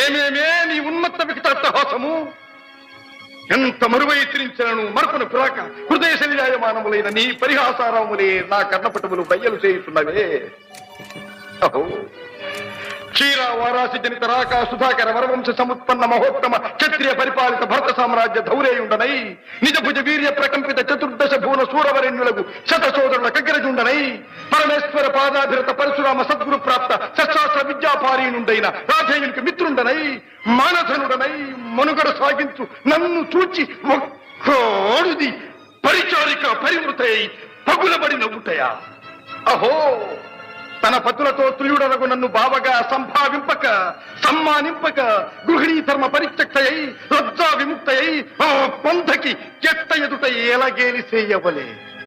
ఏమేమే నీ ఉన్మత్త వికటాట్టహాసము! ఎంత మరువై తిరించను మరపున పురాక హృదయ శరీరాయమానములైన నీ పరిహాసారములే నా కర్ణపటములు బయ్యలు చేయుతున్నవే. అహో, క్షీర వారాసి జనిత రాక సుధాకర వరవంశ సముత్పన్న మహోత్తమ క్షత్రియ పరిపాలిత భరత సామ్రాజ్య ధౌరేయుండనై నిజ భుజ వీర్య ప్రకంపిత చతుర్దశ భువన సూరవరెణ్యులకు శత సోదరుల కగ్గరజుండనై పరమేశ్వర పాదాభిరత పరశురామ సద్గురు ప్రాప్త సశాస్త్ర విద్యాపారీనుండైన రాధేయునికి మిత్రుండనై మానధనుడనై మనుగడ సాగించు నన్ను చూచి ఒక్కోడిది పరిచారిక పరివృతై పగులబడి నవ్వుటయా. అహో, తన పతులతో తుయుడనగు నన్ను బావగా సంభావింపక సమ్మానింపక గృహిణీ ధర్మ పరిత్యక్తయై లజ్జా విముక్తయై ఆ పంథకి ఎట్ట ఎదుట ఎలగేలి చేయవలే.